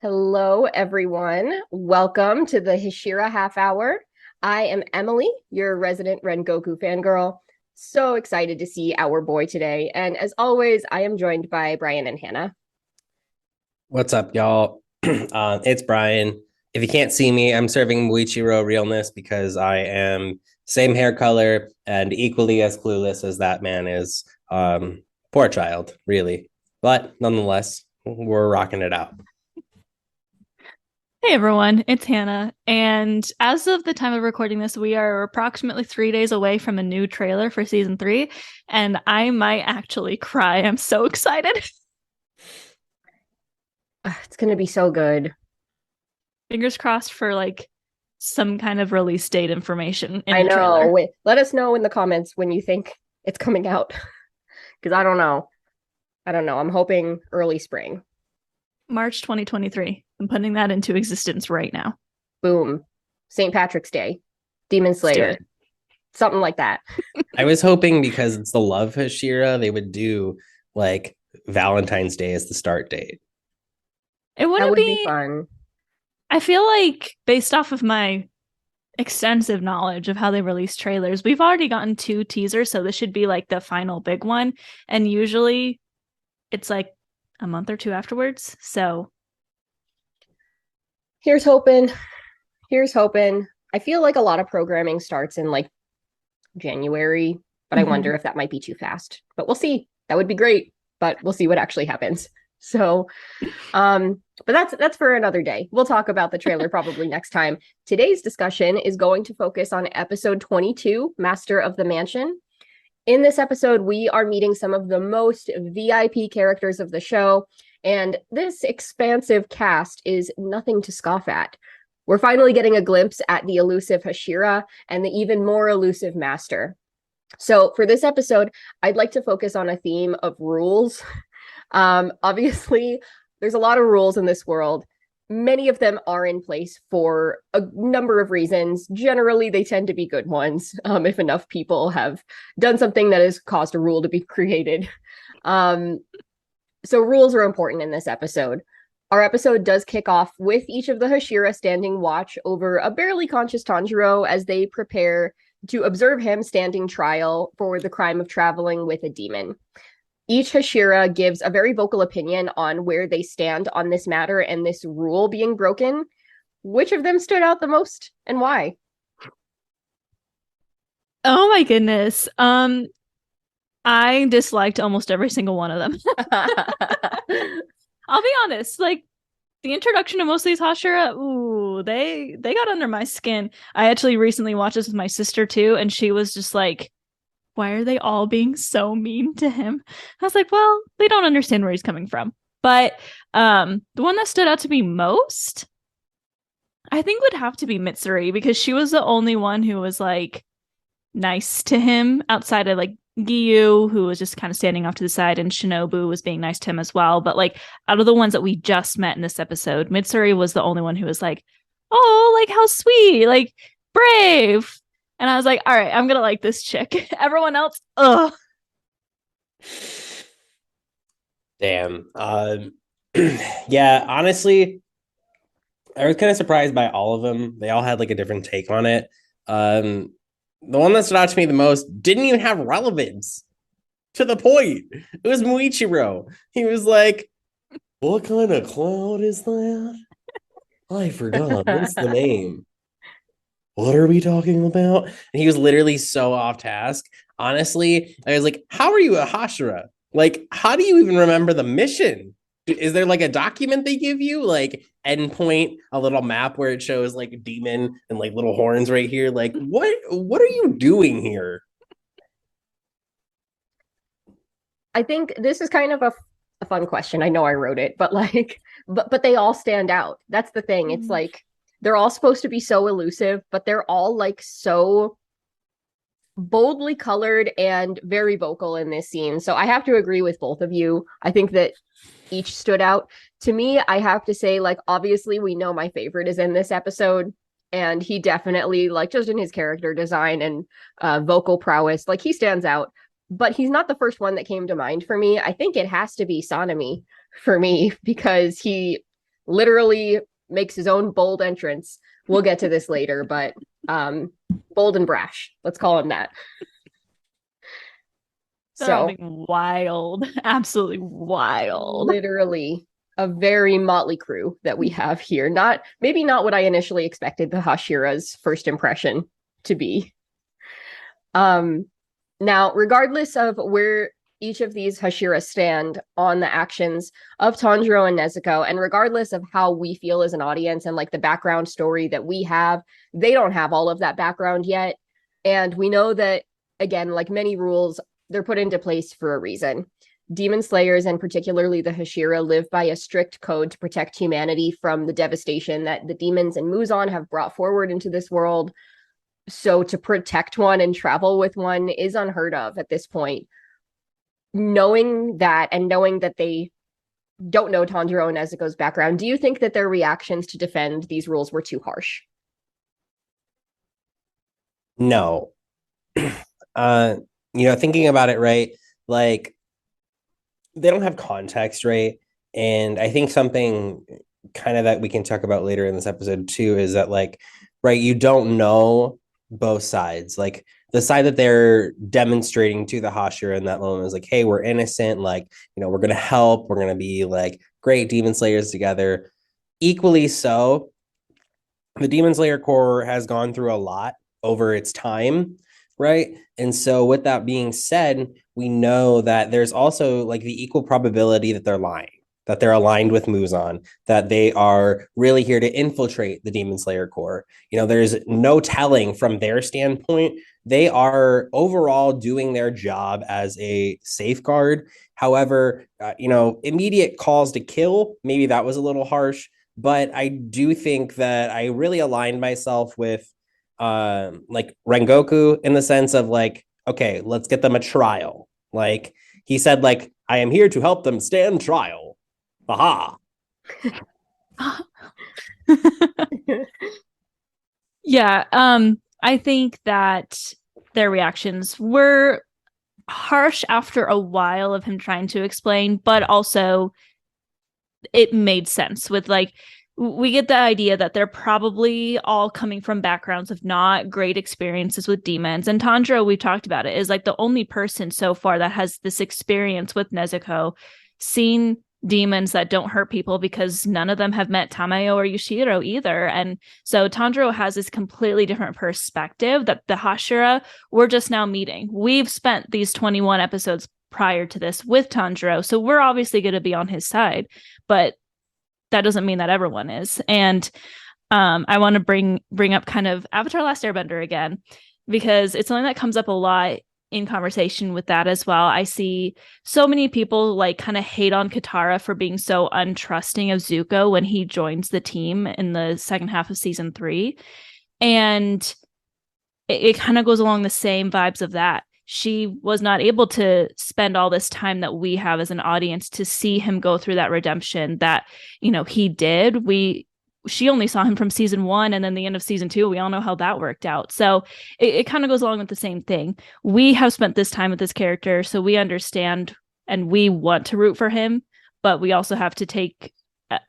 Hello, everyone. Welcome to the Hashira Half Hour. I am Emily, your resident Rengoku fangirl. So excited to see our boy today. And as always, I am joined by Bryan and Hannah. What's up, y'all? It's Brian. If you can't see me, I'm serving Muichiro realness because I am same hair color and equally as clueless as that man is. Poor child, really. But nonetheless, we're rocking it out. Hey everyone, it's Hannah. And as of the time of recording this, we are approximately 3 days away from a new trailer for season 3. And I might actually cry. I'm so excited. It's going to be so good. Fingers crossed for some kind of release date information in I the know. trailer. Let us know in the comments when you think it's coming out. Because I don't know. I'm hoping early spring. March 2023. I'm putting that into existence right now. Boom. St. Patrick's Day. Demon Slayer. Something like that. I was hoping because it's the Love Hashira, they would do like Valentine's Day as the start date. It wouldn't That would be fun. I feel like based off of my extensive knowledge of how they release trailers, we've already gotten 2 teasers, so this should be like the final big one. And usually it's like a month or 2 afterwards. So Here's hoping. I feel like a lot of programming starts in like January, but I wonder if that might be too fast. But we'll see. That would be great, but we'll see what actually happens. So, but that's for another day. We'll talk about the trailer probably next time. Today's discussion is going to focus on episode 22, Master of the Mansion. In this episode, we are meeting some of the most VIP characters of the show, and this expansive cast is nothing to scoff at. We're finally getting a glimpse at the elusive Hashira and the even more elusive Master. So for this episode, I'd like to focus on a theme of rules. Obviously, there's a lot of rules in this world. Many of them are in place for a number of reasons. Generally, they tend to be good ones, if enough people have done something that has caused a rule to be created. So rules are important in this episode. Our episode does kick off with each of the Hashira standing watch over a barely conscious Tanjiro as they prepare to observe him standing trial for the crime of traveling with a demon. Each Hashira gives a very vocal opinion on where they stand on this matter and this rule being broken. Which of them stood out the most and why? oh my goodness. I disliked almost every single one of them. I'll be honest, like the introduction of most of these Hashira, ooh, they got under my skin. I actually recently watched this with my sister too, and she was just like, why are they all being so mean to him? I was like, well, they don't understand where he's coming from. But the one that stood out to me most, I think would have to be Mitsuri, because she was the only one who was like nice to him outside of like Giyu, who was just kind of standing off to the side, and Shinobu was being nice to him as well. But like out of the ones that we just met in this episode, Mitsuri was the only one who was like, oh, like how sweet, like brave. And I was like, all right, I'm gonna like this chick. Everyone else, ugh. Damn. Yeah, honestly, I was kind of surprised by all of them. They all had like a different take on it. The one that stood out to me the most didn't even have relevance to the point. It was Muichiro. He was like, what kind of cloud is that? I forgot. What's the name? What are we talking about? And he was literally so off task. Honestly, I was like, how are you a Hashira? Like, how do you even remember the mission? Is there like a document they give you, like endpoint, a little map where it shows like demon and like little horns right here? Like, what are you doing here? I think this is kind of a fun question. I know I wrote it, but like, but they all stand out. That's the thing. It's like they're all supposed to be so elusive, but they're all like so boldly colored and very vocal in this scene. So I have to agree with both of you. I think that each stood out. To me, I have to say, like, obviously, we know my favorite is in this episode. And he definitely, like, just in his character design and vocal prowess, like, he stands out. But he's not the first one that came to mind for me. I think it has to be Sanemi for me because he literally makes his own bold entrance. We'll get to this later, but bold and brash. Let's call him that. They're all So being wild, absolutely wild. literally a very motley crew that we have here. Maybe not what I initially expected the Hashira's first impression to be. Now, regardless of where each of these Hashira stand on the actions of Tanjiro and Nezuko, and regardless of how we feel as an audience and like the background story that we have, they don't have all of that background yet. And we know that, again, like many rules, they're put into place for a reason. Demon Slayers, and particularly the Hashira, live by a strict code to protect humanity from the devastation that the demons and Muzan have brought forward into this world. So to protect one and travel with one is unheard of at this point. Knowing that, and knowing that they don't know Tanjiro and Nezuko's background, do you think that their reactions to defend these rules were too harsh? No. Thinking about it, right? Like, they don't have context, right? And I think something kind of that we can talk about later in this episode too is that, like, right, you don't know both sides. Like, the side that they're demonstrating to the Hashira in that moment is like, hey, we're innocent, like, we're gonna help, we're gonna be like great demon slayers together. Equally so, the Demon Slayer Corps has gone through a lot over its time, right? And so, with that being said, we know that there's also like the equal probability that they're lying, that they're aligned with Muzan, that they are really here to infiltrate the Demon Slayer Corps. There's no telling from their standpoint. They are overall doing their job as a safeguard. However, immediate calls to kill, maybe that was a little harsh. But I do think that I really aligned myself with like Rengoku in the sense of like, okay, let's get them a trial. Like, he said, like, I am here to help them stand trial. Aha. Yeah, I think that their reactions were harsh after a while of him trying to explain, but also it made sense with, like, we get the idea that they're probably all coming from backgrounds of not great experiences with demons. And Tanjiro, we've talked about it, is like the only person so far that has this experience with Nezuko, seen demons that don't hurt people, because none of them have met Tamayo or Yushiro either. And so Tanjiro has this completely different perspective that the Hashira, we're just now meeting. We've spent these 21 episodes prior to this with Tanjiro, so we're obviously going to be on his side, but that doesn't mean that everyone is. And I want to bring up kind of Avatar Last Airbender again, because it's something that comes up a lot in conversation with that as well. I see so many people like kind of hate on Katara for being so untrusting of Zuko when he joins the team in the second half of season 3. And it kind of goes along the same vibes of that. She was not able to spend all this time that we have as an audience to see him go through that redemption that, he did. She only saw him from season 1, and then the end of season 2, we all know how that worked out. So it kind of goes along with the same thing. We have spent this time with this character, so we understand and we want to root for him, but we also have to take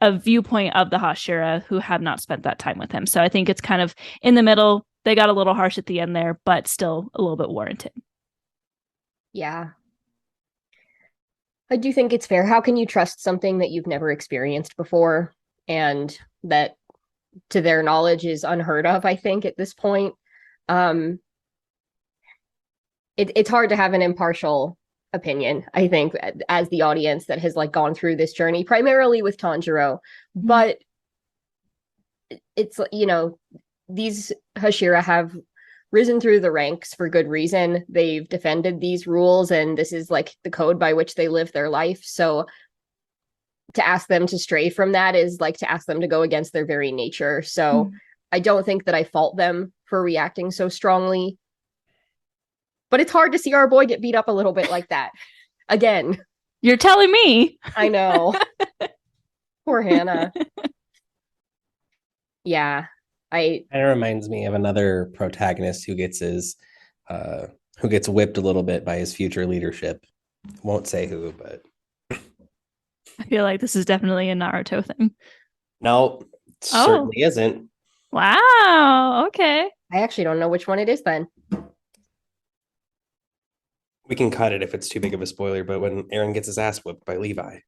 a viewpoint of the Hashira who have not spent that time with him. So I think it's kind of in the middle. They got a little harsh at the end there, but still a little bit warranted. Yeah. I do think it's fair. How can you trust something that you've never experienced before and that, to their knowledge, is unheard of, I think, at this point? It's hard to have an impartial opinion, I think, as the audience that has like gone through this journey, primarily with Tanjiro. But it's, these Hashira have risen through the ranks for good reason. They've defended these rules, and this is like the code by which they live their life. So to ask them to stray from that is like to ask them to go against their very nature. So I don't think that I fault them for reacting so strongly. But it's hard to see our boy get beat up a little bit like that. Again. You're telling me. I know. Poor Hana. Yeah. It reminds me of another protagonist who gets whipped a little bit by his future leadership. Won't say who, but I feel like this is definitely a Naruto thing. No, certainly isn't. Wow. Okay. I actually don't know which one it is then. We can cut it if it's too big of a spoiler, but when Aaron gets his ass whipped by Levi.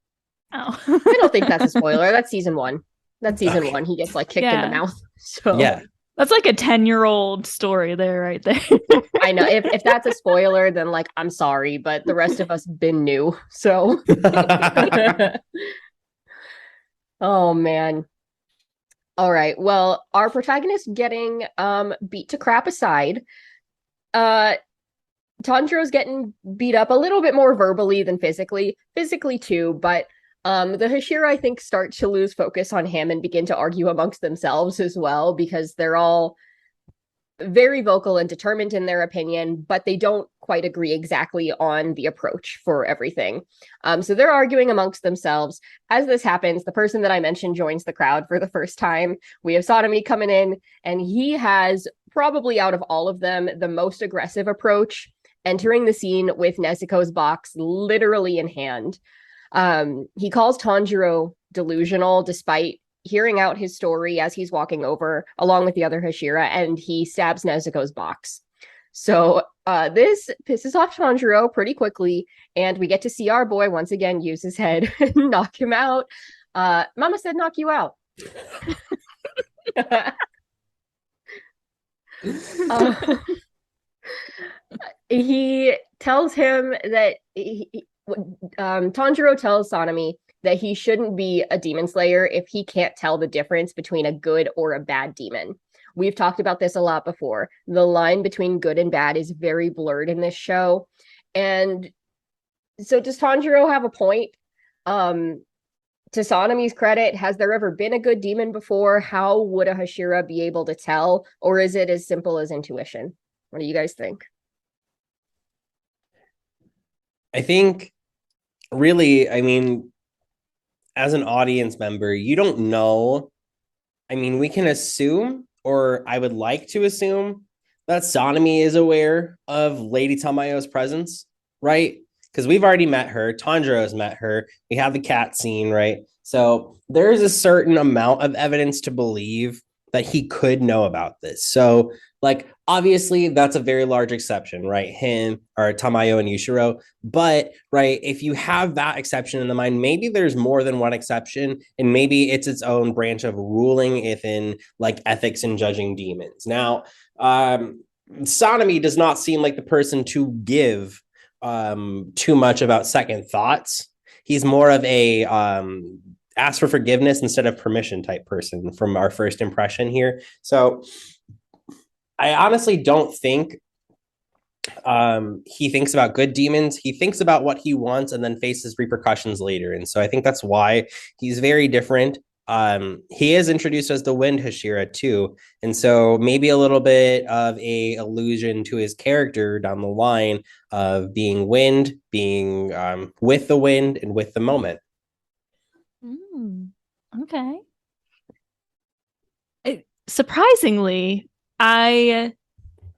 Oh. I don't think that's a spoiler. That's season 1. That's season Okay. 1. He gets like kicked in the Yeah. mouth. So Yeah. That's like a 10-year-old story there, right there. I know if that's a spoiler, then like I'm sorry, but the rest of us been new. So oh man. All right. Well, our protagonist getting beat to crap aside, uh Tanjiro's getting beat up a little bit more verbally than physically too, but the Hashira I think start to lose focus on him and begin to argue amongst themselves as well because they're all very vocal and determined in their opinion, but they don't quite agree exactly on the approach for everything. So they're arguing amongst themselves. As this happens, the person that I mentioned joins the crowd for the first time. We have Sotomi coming in, and he has probably out of all of them the most aggressive approach, entering the scene with Nezuko's box literally in hand. He calls Tanjiro delusional despite hearing out his story as he's walking over along with the other Hashira, and he stabs Nezuko's box. So this pisses off Tanjiro pretty quickly, and we get to see our boy once again use his head and knock him out. Mama said knock you out. He tells him that Tanjiro tells Sanemi that he shouldn't be a demon slayer if he can't tell the difference between a good or a bad demon. We've talked about this a lot before. The line between good and bad is very blurred in this show. And so does Tanjiro have a point? To Sanemi's credit, has there ever been a good demon before? How would a Hashira be able to tell? Or is it as simple as intuition? What do you guys think? I think really, I mean, as an audience member, you don't know. I mean, we can assume, or I would like to assume, that Sanemi is aware of Lady Tamayo's presence, right? Because we've already met her. Tanjiro has met her. We have the cat scene, right? So there's a certain amount of evidence to believe that he could know about this. So, like, obviously, that's a very large exception, right? Him or Tamayo and Yushiro. But, right, if you have that exception in the mind, maybe there's more than one exception, and maybe it's its own branch of ruling within, like, ethics and judging demons. Now, Sanemi does not seem like the person to give too much about second thoughts. He's more of a ask for forgiveness instead of permission type person from our first impression here. So I honestly don't think he thinks about good demons. He thinks about what he wants and then faces repercussions later. And so I think that's why he's very different. He is introduced as the Wind Hashira too, and so maybe a little bit of a allusion to his character down the line of being wind, being with the wind and with the moment. Okay. Surprisingly, I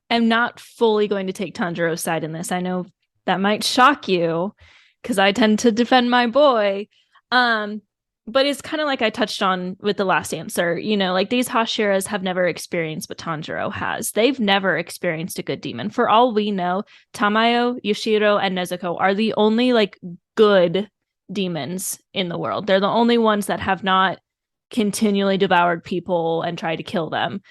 am not fully going to take Tanjiro's side in this. I know that might shock you because I tend to defend my boy. But it's kind of like I touched on with the last answer, you know, like these Hashiras have never experienced what Tanjiro has. They've never experienced a good demon. For all we know, Tamayo, Yushiro, and Nezuko are the only like good demons in the world. They're the only ones that have not continually devoured people and tried to kill them.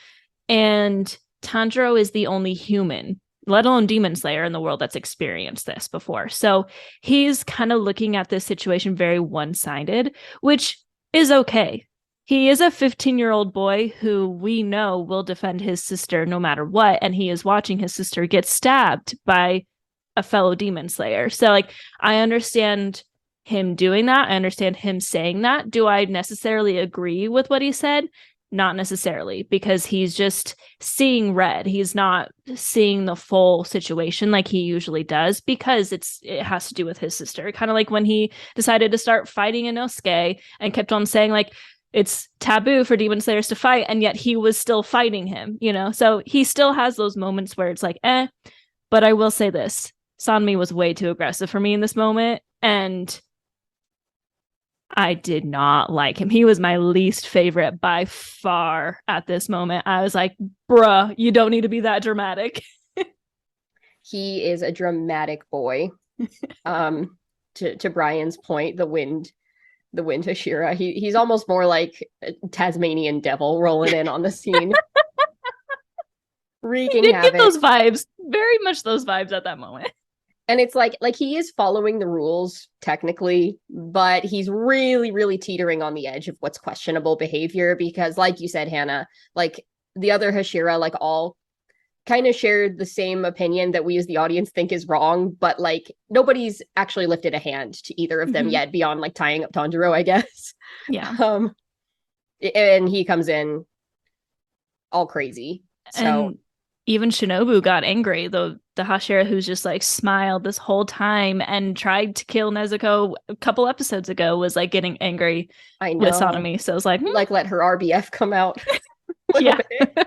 And Tanjiro is the only human, let alone demon slayer in the world that's experienced this before. So he's kind of looking at this situation very one-sided, which is okay. He is a 15-year-old boy who we know will defend his sister no matter what, and he is watching his sister get stabbed by a fellow demon slayer. So like I understand him doing that. I understand him saying that. Do I necessarily agree with what he said? Not necessarily, because he's just seeing red. He's not seeing the full situation like he usually does, because it has to do with his sister. Kind of like when he decided to start fighting Inosuke and kept on saying like it's taboo for demon slayers to fight, and yet he was still fighting him, you know? So he still has those moments where it's like, but I will say this. Sanmi was way too aggressive for me in this moment, and I did not like him. He was my least favorite by far at this moment. I was like, bruh, you don't need to be that dramatic. He is a dramatic boy. To Brian's point, the wind Hashira. He's almost more like a Tasmanian devil rolling in on the scene, He wreaking did get havoc. those vibes, very much those vibes at that moment. And it's like he is following the rules technically, but he's really, really teetering on the edge of what's questionable behavior because, like you said, Hannah, like the other Hashira, like all kind of shared the same opinion that we as the audience think is wrong, but like nobody's actually lifted a hand to either of them yet beyond like tying up Tanjiro, I guess. Yeah. And he comes in all crazy. So And even Shinobu got angry, though the Hashira who's just like smiled this whole time and tried to kill Nezuko a couple episodes ago was like getting angry I with know, Sanemi. So I was like, like let her RBF come out a little yeah. bit.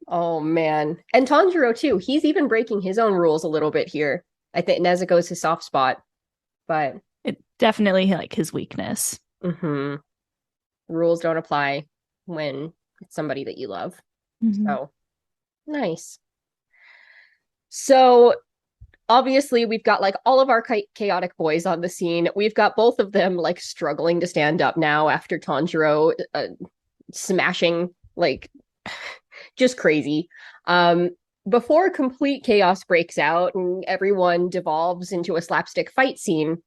Oh man. And Tanjiro too. He's even breaking his own rules a little bit here. I think Nezuko's his soft spot, but It definitely like his weakness. rules don't apply when it's somebody that you love. So nice. So obviously we've got like all of our chaotic boys on the scene. We've got both of them like struggling to stand up now after Tanjiro smashing like just crazy. Before complete chaos breaks out and everyone devolves into a slapstick fight scene,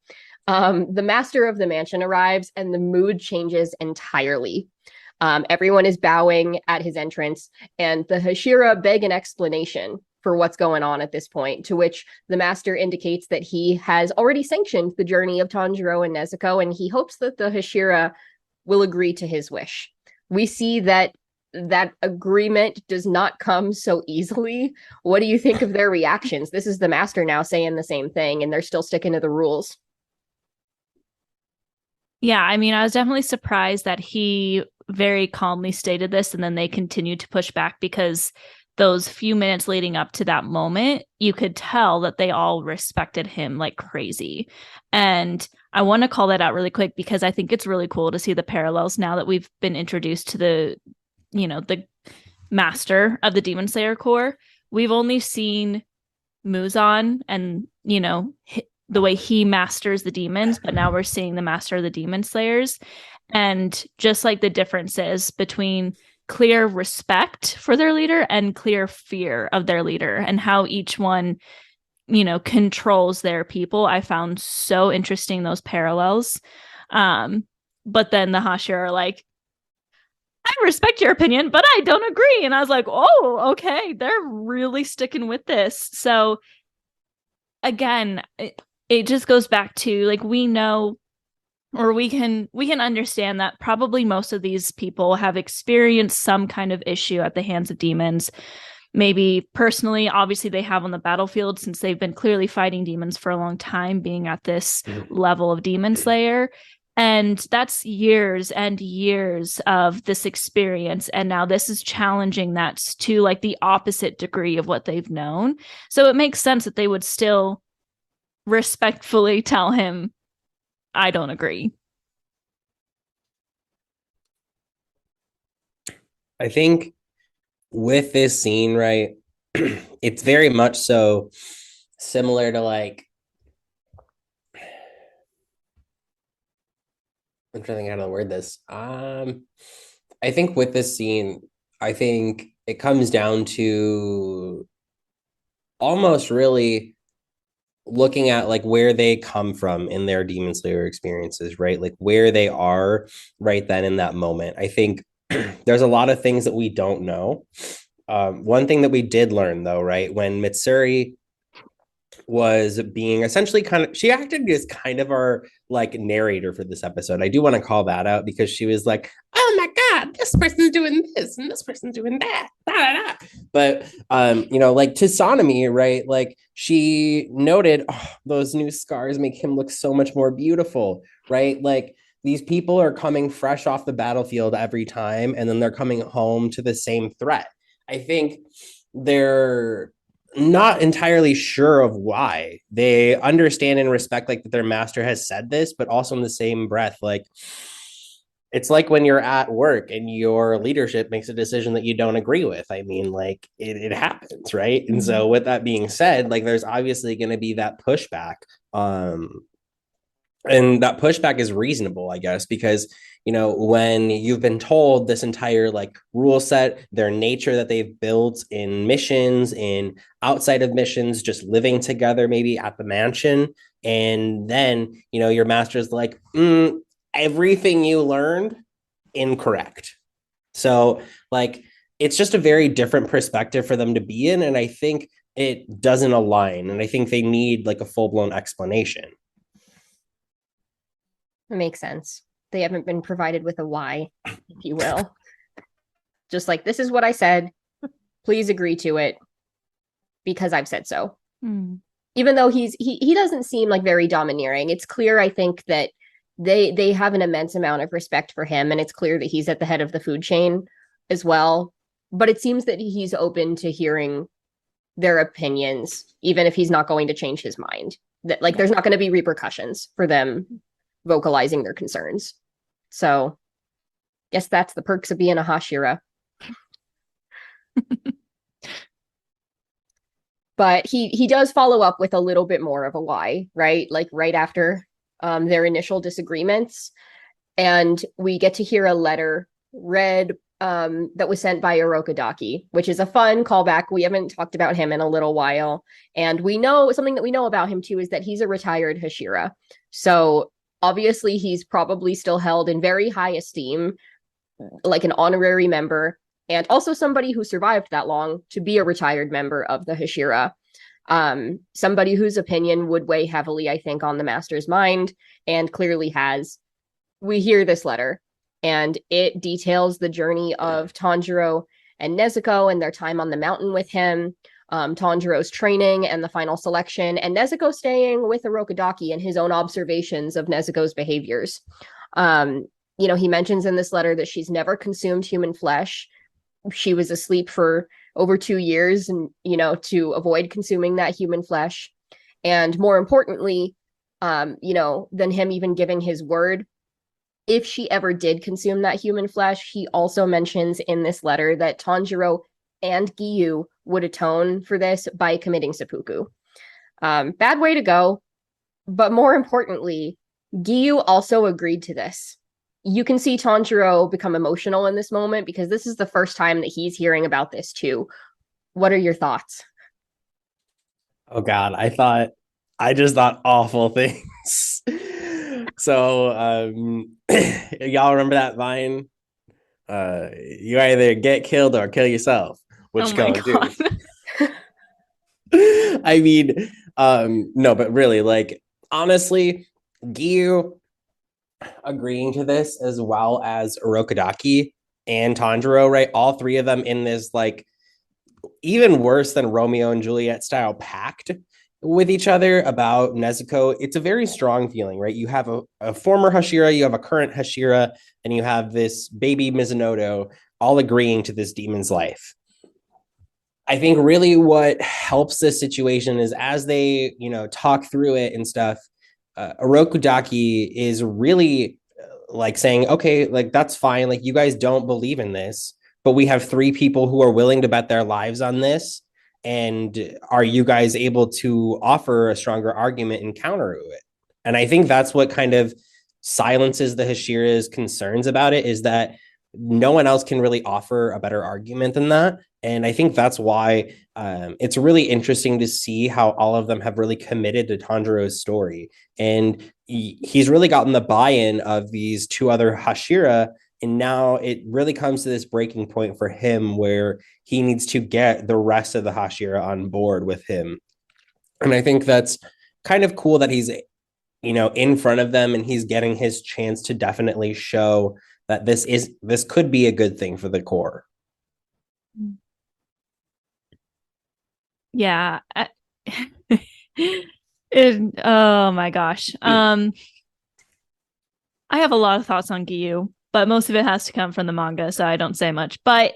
the master of the mansion arrives and the mood changes entirely. Everyone is bowing at his entrance, and the Hashira beg an explanation for what's going on at this point, to which the master indicates that he has already sanctioned the journey of Tanjiro and Nezuko, and he hopes that the Hashira will agree to his wish. We see that agreement does not come so easily. What do you think of their reactions? This is the master now saying the same thing, and they're still sticking to the rules. Yeah, I mean, I was definitely surprised that he very calmly stated this and then they continued to push back because those few minutes leading up to that moment, you could tell that they all respected him like crazy. And I want to call that out really quick because I think it's really cool to see the parallels now that we've been introduced to the master of the Demon Slayer Corps. We've only seen Muzan and, the way he masters the demons, but now we're seeing the master of the demon slayers. And just like the differences between clear respect for their leader and clear fear of their leader and how each one, controls their people. I found so interesting, those parallels. But then the Hashira are like, I respect your opinion, but I don't agree. And I was like, oh, okay, they're really sticking with this. So again, it just goes back to like we know or we can understand that probably most of these people have experienced some kind of issue at the hands of demons. Maybe personally, obviously they have on the battlefield since they've been clearly fighting demons for a long time, being at this level of demon slayer. And that's years and years of this experience. And now this is challenging that to like the opposite degree of what they've known. So it makes sense that they would still respectfully tell him, I don't agree. I think with this scene, right, it's very much so similar to like, I'm trying to think how to word this. I think with this scene, I think it comes down to almost really looking at like where they come from in their Demon Slayer experiences, right? Like where they are right then in that moment. I think there's a lot of things that we don't know. One thing that we did learn though, right? When Mitsuri was being essentially she acted as kind of our like narrator for this episode. I do want to call that out because she was like, oh my God, this person's doing this and this person's doing that. Da, da, da. But, like to Sanemi, right? Like she noted, those new scars make him look so much more beautiful, right? Like these people are coming fresh off the battlefield every time, and then they're coming home to the same threat. I think they're not entirely sure of why. They understand and respect like that their master has said this, but also in the same breath, like it's like when you're at work and your leadership makes a decision that you don't agree with. I mean, like it happens, right? And so with that being said, like there's obviously going to be that pushback. Um, and that pushback is reasonable, I guess, because when you've been told this entire like rule set, their nature that they've built in missions, in outside of missions, just living together maybe at the mansion, and then your master's like, everything you learned incorrect. So like it's just a very different perspective for them to be in, and I think it doesn't align, and I think they need like a full-blown explanation. It makes sense. They haven't been provided with a why, if you will. Just like, this is what I said. Please agree to it because I've said so. Even though he doesn't seem like very domineering. It's clear, I think, that they have an immense amount of respect for him, and it's clear that he's at the head of the food chain as well. But it seems that he's open to hearing their opinions, even if he's not going to change his mind. That like there's not going to be repercussions for them vocalizing their concerns. So, guess that's the perks of being a Hashira. But he does follow up with a little bit more of a why, right? Like right after their initial disagreements, and we get to hear a letter read that was sent by Orokodaki, which is a fun callback. We haven't talked about him in a little while, and we know something that we know about him too is that he's a retired Hashira. So obviously he's probably still held in very high esteem, like an honorary member, and also somebody who survived that long to be a retired member of the Hashira. Somebody whose opinion would weigh heavily, I think, on the master's mind, and clearly has. We hear this letter, and it details the journey of Tanjiro and Nezuko and their time on the mountain with him, Tanjiro's training and the final selection, and Nezuko staying with Orokodaki and his own observations of Nezuko's behaviors. He mentions in this letter that she's never consumed human flesh. She was asleep for over 2 years, and to avoid consuming that human flesh. And more importantly, than him even giving his word, if she ever did consume that human flesh, he also mentions in this letter that Tanjiro and Giyu would atone for this by committing seppuku. Bad way to go, but more importantly, Giyu also agreed to this. You can see Tanjiro become emotional in this moment because this is the first time that he's hearing about this too. What are your thoughts? Oh God, I just thought awful things. So y'all remember that Vine? You either get killed or kill yourself. Which gonna do? I mean, no, but really, like honestly, Giyu agreeing to this as well as Orokodaki and Tanjiro, right? All three of them in this like even worse than Romeo and Juliet style pact with each other about Nezuko. It's a very strong feeling, right? You have a former Hashira, you have a current Hashira, and you have this baby Mizunoto all agreeing to this demon's life. I think really what helps this situation is as they, talk through it and stuff, Orokodaki is really like saying, okay, like that's fine. Like you guys don't believe in this, but we have 3 people who are willing to bet their lives on this. And are you guys able to offer a stronger argument and counter to it? And I think that's what kind of silences the Hashira's concerns about it, is that no one else can really offer a better argument than that. And I think that's why it's really interesting to see how all of them have really committed to Tanjiro's story. And he's really gotten the buy-in of these 2 other Hashira. And now it really comes to this breaking point for him where he needs to get the rest of the Hashira on board with him. And I think that's kind of cool that he's, in front of them and he's getting his chance to definitely show that this could be a good thing for the core. Yeah. Oh my gosh. I have a lot of thoughts on Giyu, but most of it has to come from the manga, so I don't say much. But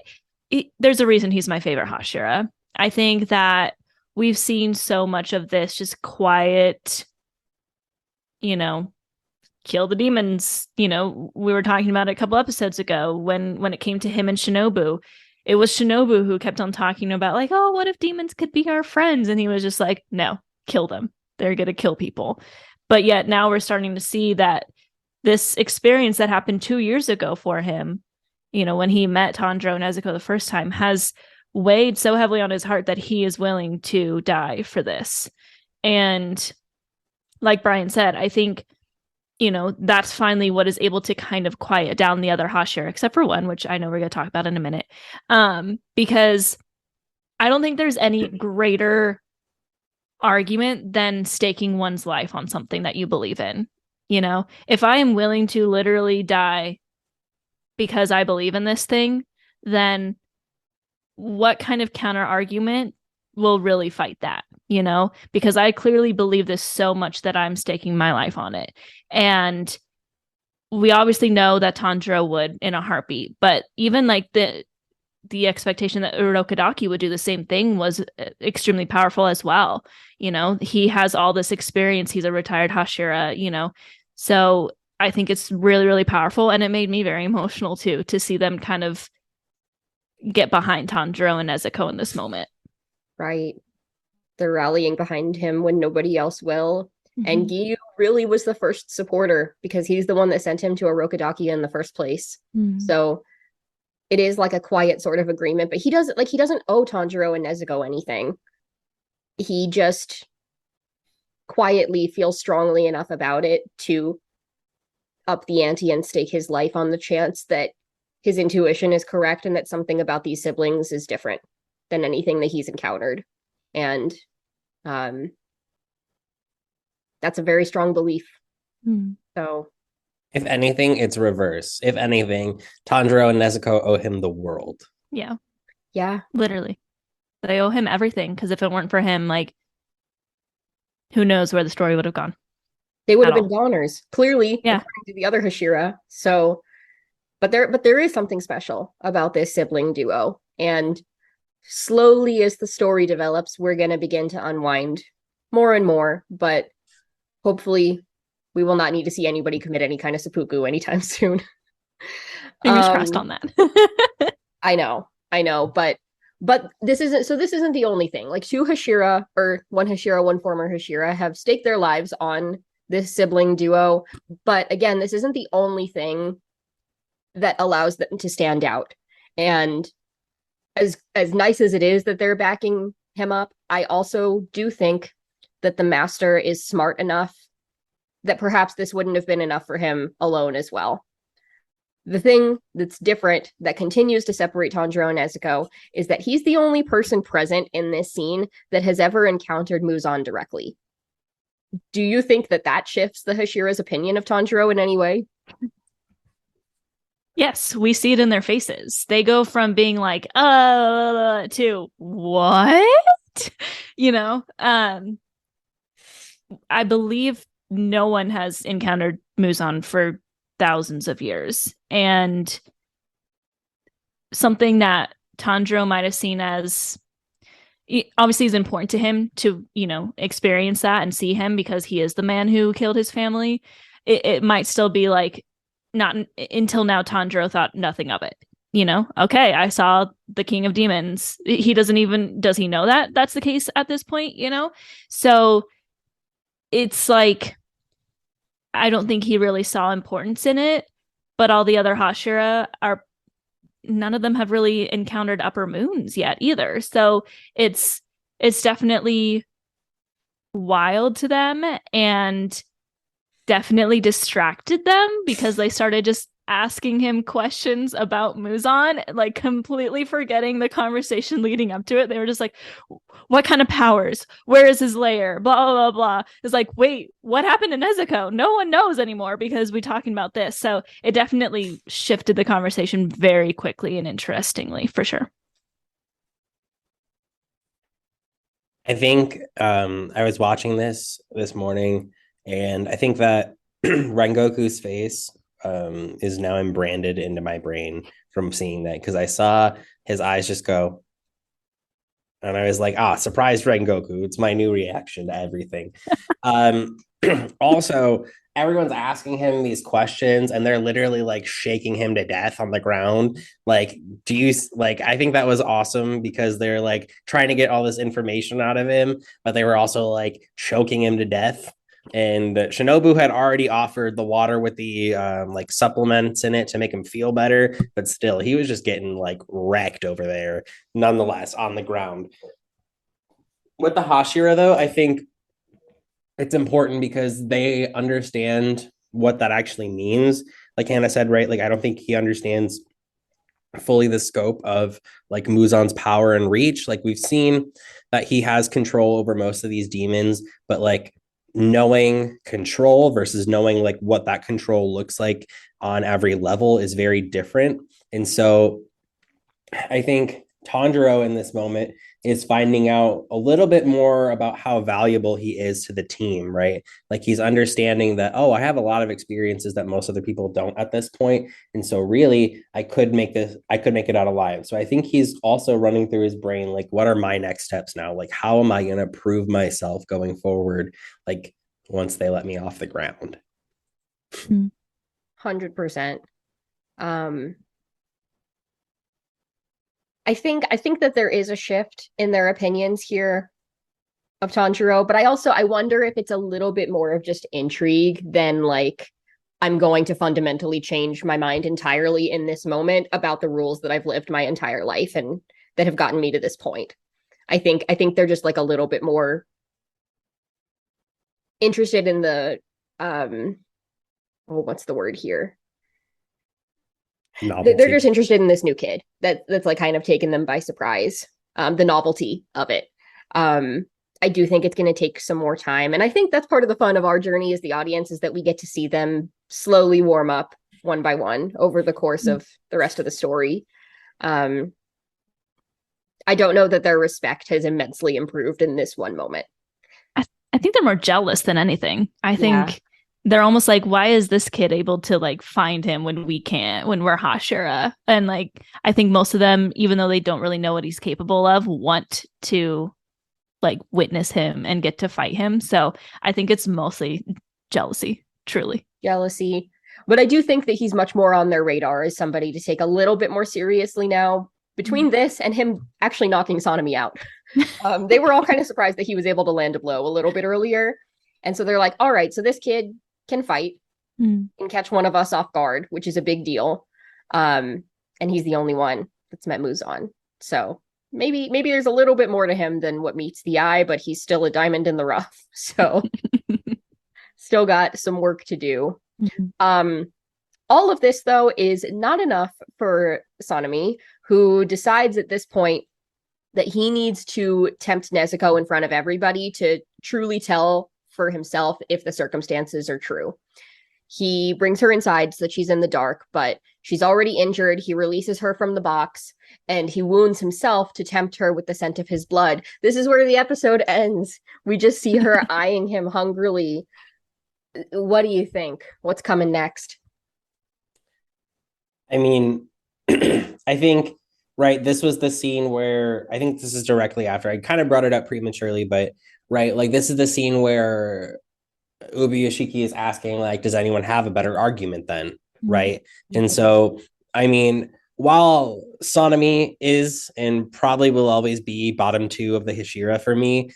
there's a reason he's my favorite Hashira. I think that we've seen so much of this just quiet, kill the demons. We were talking about it a couple episodes ago when it came to him and Shinobu. It was Shinobu who kept on talking about like, oh, what if demons could be our friends? And he was just like, no, kill them. They're going to kill people. But yet now we're starting to see that this experience that happened 2 years ago for him, when he met Tanjiro and Nezuko the first time, has weighed so heavily on his heart that he is willing to die for this. And like Bryan said, I think that's finally what is able to kind of quiet down the other Hashira, except for one, which I know we're going to talk about in a minute. Because I don't think there's any greater argument than staking one's life on something that you believe in. If I am willing to literally die because I believe in this thing, then what kind of counter argument will really fight that? Because I clearly believe this so much that I'm staking my life on it. And we obviously know that Tanjiro would in a heartbeat, but even like the expectation that Urokodaki would do the same thing was extremely powerful as well. He has all this experience. He's a retired Hashira, so I think it's really, really powerful. And it made me very emotional too, to see them kind of get behind Tanjiro and Nezuko in this moment. Right. They're rallying behind him when nobody else will. Mm-hmm. And Giyu really was the first supporter because he's the one that sent him to Urokodaki in the first place. Mm-hmm. So it is like a quiet sort of agreement, but he doesn't owe Tanjiro and Nezuko anything. He just quietly feels strongly enough about it to up the ante and stake his life on the chance that his intuition is correct and that something about these siblings is different than anything that he's encountered. And that's a very strong belief. So if anything, it's reverse. If anything, Tanjiro and Nezuko owe him the world. Yeah. Yeah. Literally. They owe him everything, because if it weren't for him, like, who knows where the story would have gone. They would have been goners, clearly, yeah, according to the other Hashira. So, but there is something special about this sibling duo. And slowly as the story develops, we're going to begin to unwind more and more, but hopefully we will not need to see anybody commit any kind of seppuku anytime soon. Fingers crossed on that. I know, but this isn't the only thing. Like one Hashira, one former Hashira have staked their lives on this sibling duo. But again, this isn't the only thing that allows them to stand out. And as nice as it is that they're backing him up, I also do think that the master is smart enough that perhaps this wouldn't have been enough for him alone as well. The thing that's different, that continues to separate Tanjiro and Nezuko, is that he's the only person present in this scene that has ever encountered Muzan directly. Do you think that shifts the Hashira's opinion of Tanjiro in any way? Yes, we see it in their faces. They go from being like, to what? I believe no one has encountered Muzan for thousands of years. And something that Tanjiro might have seen as, obviously is important to him to, experience that and see him because he is the man who killed his family. It might still be like, not until now, Tanjiro thought nothing of it. Okay, I saw the king of demons. Does he know that that's the case at this point? So it's like, I don't think he really saw importance in it, but all the other Hashira none of them have really encountered upper moons yet either. So it's definitely wild to them and definitely distracted them because they started just asking him questions about Muzan, like completely forgetting the conversation leading up to it. They were just like, what kind of powers? Where is his lair? Blah, blah, blah, blah. It's like, wait, what happened to Nezuko? No one knows anymore because we're talking about this. So it definitely shifted the conversation very quickly and interestingly, for sure. I think I was watching this morning, and I think that Rengoku's face is now branded into my brain from seeing that, because I saw his eyes just go, And I was like, surprise Rengoku. It's my new reaction to everything. Um, also, everyone's asking him these questions and they're literally like shaking him to death on the ground. Like, do you like, I think that was awesome because they're like trying to get all this information out of him, but they were also like choking him to death. And Shinobu had already offered the water with the like supplements in it to make him feel better, but still, he was just getting like wrecked over there, nonetheless, on the ground. With the Hashira, though, I think it's important because they understand what that actually means. Like Hannah said, right? Like, I don't think he understands fully the scope of like Muzan's power and reach. Like, we've seen that he has control over most of these demons, but like knowing control versus knowing like what that control looks like on every level is very different. And so I think Tanjiro in this moment is finding out a little bit more about how valuable he is to the team, right? Like he's understanding that, oh, I have a lot of experiences that most other people don't at this point. And so really I could make it out alive. So I think he's also running through his brain, like, what are my next steps now? Like, how am I going to prove myself going forward? Like once they let me off the ground. 100%. I think that there is a shift in their opinions here of Tanjiro, but I wonder if it's a little bit more of just intrigue than like I'm going to fundamentally change my mind entirely in this moment about the rules that I've lived my entire life and that have gotten me to this point. I think they're just like a little bit more interested in the what's the word here? Novelty. They're just interested in this new kid that's like kind of taken them by surprise. The novelty of it. I do think it's going to take some more time, and I think that's part of the fun of our journey as the audience is that we get to see them slowly warm up one by one over the course of the rest of the story. I don't know that their respect has immensely improved in this one moment. I think they're more jealous than anything. I think they're almost like, why is this kid able to like find him when we can't, when we're Hashira? And like, I think most of them, even though they don't really know what he's capable of, want to like witness him and get to fight him. So I think it's mostly jealousy, truly. Jealousy. But I do think that he's much more on their radar as somebody to take a little bit more seriously now. Between this and him actually knocking Sanemi out, they were all kind of surprised that he was able to land a blow a little bit earlier. And so they're like, all right, so this kid can fight, can catch one of us off guard, which is a big deal. And he's the only one that's met Muzan. So maybe there's a little bit more to him than what meets the eye, but he's still a diamond in the rough. So still got some work to do. All of this, though, is not enough for Sanemi, who decides at this point that he needs to tempt Nezuko in front of everybody to truly tell for himself if the circumstances are true. He brings her inside so that she's in the dark, but she's already injured. He releases her from the box, and he wounds himself to tempt her with the scent of his blood. This is where the episode ends. We just see her eyeing him hungrily. What do you think? What's coming next? I mean, I think, right, this was the scene where I think this is directly after. I kind of brought it up prematurely, but right, like this is the scene where Ubi Yoshiki is asking, like, does anyone have a better argument then? Right. And so, I mean, while Sanemi is and probably will always be bottom two of the Hashira for me,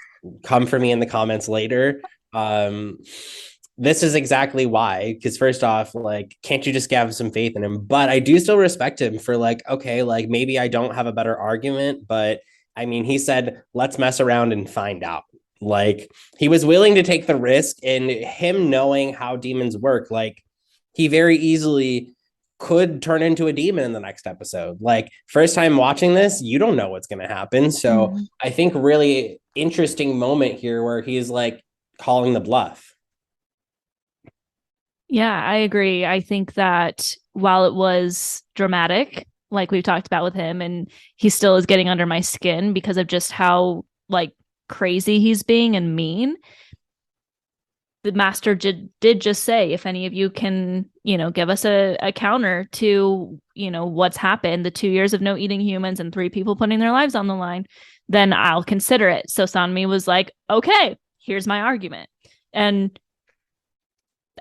come for me in the comments later. This is exactly why, because first off, like, can't you just have some faith in him? But I do still respect him for like, okay, like maybe I don't have a better argument, but I mean, he said, let's mess around and find out. Like, he was willing to take the risk, and him knowing how demons work, like he very easily could turn into a demon in the next episode. Like, first time watching this, you don't know what's going to happen. So I think really interesting moment here where he's like calling the bluff. Yeah, I agree. I think that while it was dramatic, like we've talked about with him, and he still is getting under my skin because of just how like crazy he's being and mean, the master did just say, if any of you can, give us a counter to, what's happened, the 2 years of no eating humans and 3 people putting their lives on the line, then I'll consider it. So Sanmi was like, okay, here's my argument. And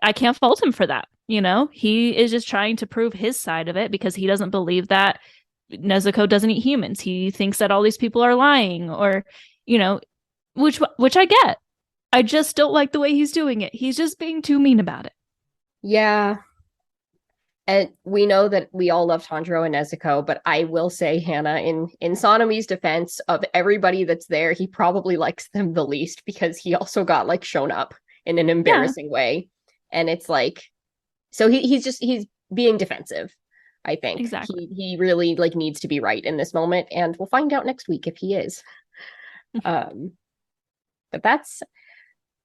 I can't fault him for that. He is just trying to prove his side of it because he doesn't believe that Nezuko doesn't eat humans. He thinks that all these people are lying or, which I get. I just don't like the way he's doing it. He's just being too mean about it. Yeah. And we know that we all love Tanjiro and Nezuko, but I will say, Hannah, in Sonami's defense, of everybody that's there, he probably likes them the least because he also got like shown up in an embarrassing way. And it's like, so he's being defensive, I think. Exactly. He really like needs to be right in this moment, and we'll find out next week if he is. But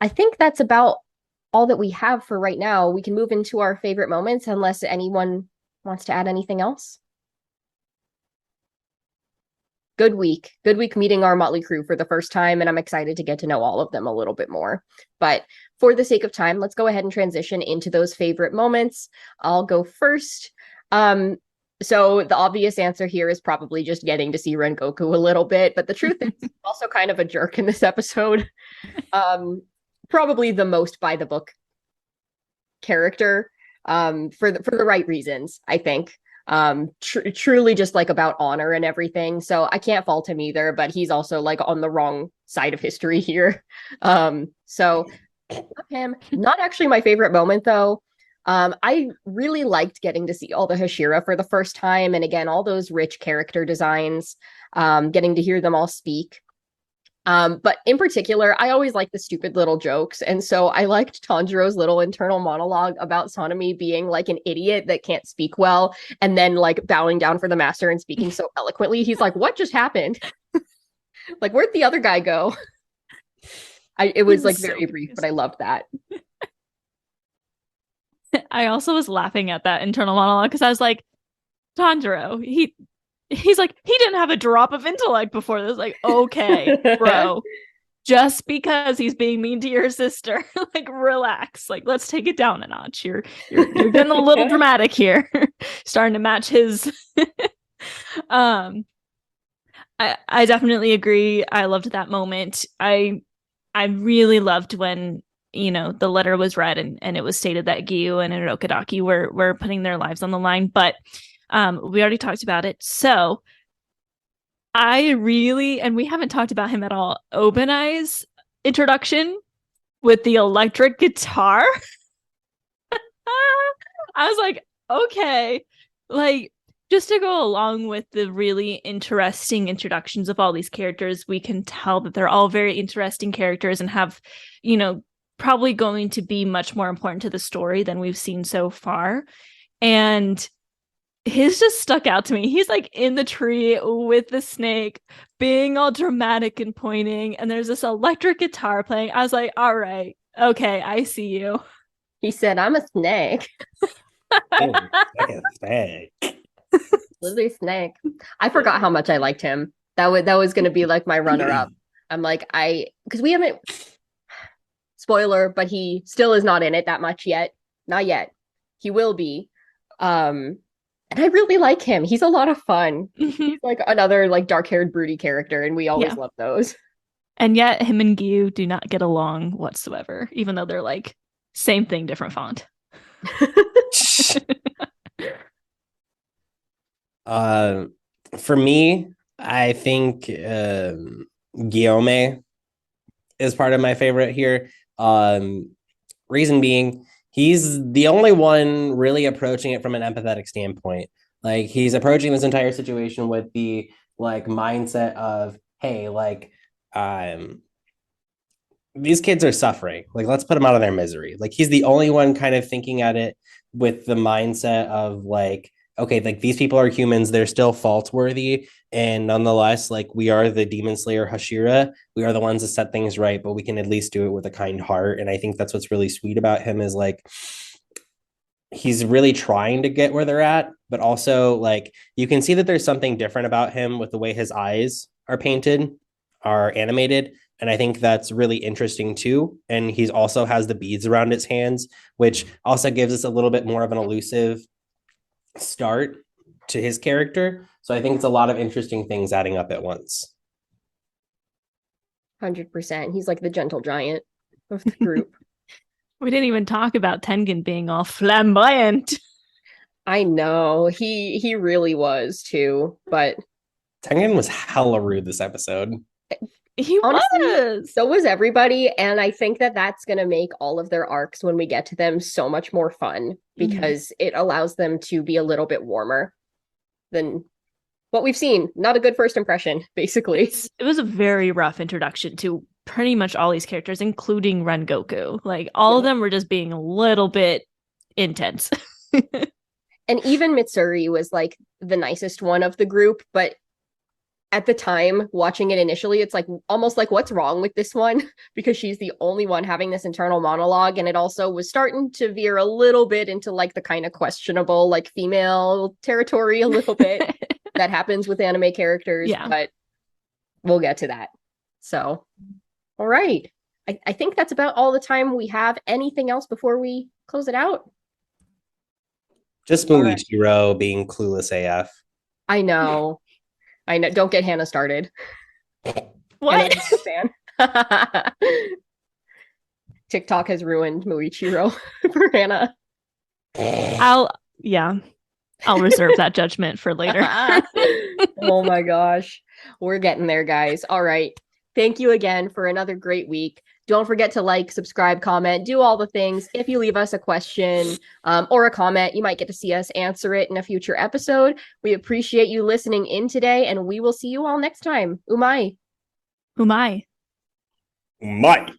I think that's about all that we have for right now. We can move into our favorite moments unless anyone wants to add anything else. Good week meeting our motley crew for the first time, and I'm excited to get to know all of them a little bit more. But for the sake of time, let's go ahead and transition into those favorite moments. I'll go first. So the obvious answer here is probably just getting to see Rengoku a little bit, but the truth is he's also kind of a jerk in this episode. Probably the most by the book character, for the right reasons, I think. Truly just like about honor and everything. So I can't fault him either, but he's also like on the wrong side of history here. So him. Not actually my favorite moment though. I really liked getting to see all the Hashira for the first time, and again, all those rich character designs, getting to hear them all speak. But in particular, I always like the stupid little jokes. And so I liked Tanjiro's little internal monologue about Sonami being like an idiot that can't speak well, and then like bowing down for the master and speaking so eloquently. He's like, what just happened? Like, where'd the other guy go? It was like very brief, but I loved that. I also was laughing at that internal monologue because I was like, Tanjiro, he's like, he didn't have a drop of intellect before this. Like, okay, bro, just because he's being mean to your sister, like, relax. Like, let's take it down a notch. You're getting a little dramatic here, starting to match his. I definitely agree. I loved that moment. I really loved when the letter was read and it was stated that Gyu and Urokadaki were putting their lives on the line, but we already talked about it. So I really, and we haven't talked about him at all, Obenai's introduction with the electric guitar. I was like, okay, like, just to go along with the really interesting introductions of all these characters, we can tell that they're all very interesting characters and have, probably going to be much more important to the story than we've seen so far. And his just stuck out to me. He's like in the tree with the snake, being all dramatic and pointing, and there's this electric guitar playing. I was like, all right, okay, I see you. He said, I'm a snake. Like a snake. Lily Snake. I forgot how much I liked him. That was going to be like my runner-up. I'm like, because we haven't, spoiler, but he still is not in it that much yet. Not yet. He will be. And I really like him. He's a lot of fun. He's like another like dark-haired broody character, and we always love those. And yet him and Gyu do not get along whatsoever, even though they're like same thing, different font. For me, I think Guillaume is part of my favorite here. Reason being, he's the only one really approaching it from an empathetic standpoint. Like, he's approaching this entire situation with the like mindset of, hey, like, these kids are suffering. Like, let's put them out of their misery. Like, he's the only one kind of thinking at it with the mindset of like, okay, like, these people are humans, they're still fault worthy, and nonetheless, like, we are the demon slayer Hashira, we are the ones that set things right, but we can at least do it with a kind heart. And I think that's what's really sweet about him, is like, he's really trying to get where they're at, but also like, you can see that there's something different about him with the way his eyes are painted, are animated, And I think that's really interesting too. And he also has the beads around his hands, which also gives us a little bit more of an elusive start to his character. So I think it's a lot of interesting things adding up at once. 100%. He's like the gentle giant of the group. We didn't even talk about Tengen being all flamboyant. I know. He really was too, but Tengen was hella rude this episode. He honestly, was. so was everybody, and I think that that's going to make all of their arcs when we get to them so much more fun because it allows them to be a little bit warmer than what we've seen. Not a good first impression, basically. It was a very rough introduction to pretty much all these characters, including Rengoku. Like all of them were just being a little bit intense. And even Mitsuri was like the nicest one of the group, but at the time watching it initially, it's like almost like what's wrong with this one? Because she's the only one having this internal monologue, and it also was starting to veer a little bit into like the kind of questionable like female territory a little bit that happens with anime characters, but we'll get to that. So all right, I think that's about all the time we have. Anything else before we close it out? Just Muichiro being clueless AF. I know. Don't get Hannah started. What? Fan. TikTok has ruined Muichiro for Hannah. I'll reserve that judgment for later. Oh my gosh. We're getting there, guys. All right. Thank you again for another great week. Don't forget to like, subscribe, comment, do all the things. If you leave us a question or a comment, you might get to see us answer it in a future episode. We appreciate you listening in today, and we will see you all next time. Umai. Umai. Umai.